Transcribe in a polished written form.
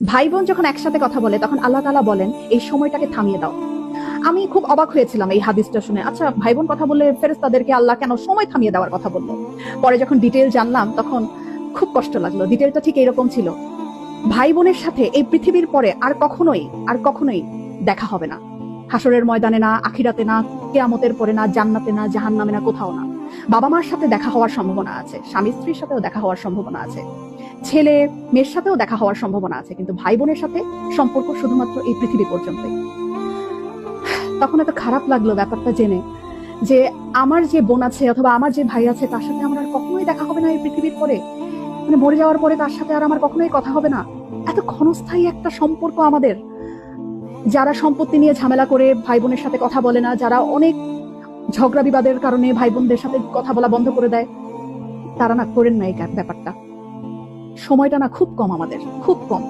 ভাই বোন যখন একসাথে কথা বলে তখন আল্লাহ তাআলা বলেন এই সময়টাকে থামিয়ে দাও। আমি খুব অবাক হয়েছিলাম এই হাদিসটা শুনে। আচ্ছা, ভাই বোন কথা বললে ফেরেশতাদেরকে আল্লাহ কেন সময় থামিয়ে দেওয়ার কথা বললো? পরে যখন ডিটেইল জানলাম তখন খুব কষ্ট লাগলো। ডিটেইলটা ঠিক এরকম ছিল, ভাই বোনের সাথে এই পৃথিবীর পরে আর কখনোই দেখা হবে না। হাসরের ময়দানে না, আখিরাতে না, কিয়ামতের পরে না, জান্নাতে না, জাহান্নামে না, কোথাও না। বাবা মার সাথে দেখা হওয়ার সম্ভাবনা আছে, স্বামী স্ত্রীর সাথেও দেখা হওয়ার সম্ভাবনা আছে, ছেলে মেয়ের সাথেও দেখা হওয়ার সম্ভাবনা আছে, কিন্তু ভাই বোনের সাথে সম্পর্ক শুধুমাত্র এই পৃথিবী পর্যন্তই। তখন এত খারাপ লাগলো ব্যাপারটা জেনে যে আমার যে বোন আছে অথবা আমার যে ভাই আছে তার সাথে আমার আর কখনোই দেখা হবে না এই পৃথিবীর পরে। মানে মরে যাওয়ার পরে তার সাথে আর আমার কখনোই কথা হবে না। এত ক্ষণস্থায়ী একটা সম্পর্ক আমাদের। যারা সম্পত্তি নিয়ে ঝামেলা করে ভাই বোনের সাথে কথা বলে না, যারা অনেক ঝগড়া বিবাদের কারণে ভাই বোনদের সাথে কথা বলা বন্ধ করে দেয়, তারা না করেন না এই ব্যাপারটা। সময়টা না খুব কম, আমাদের খুব কম।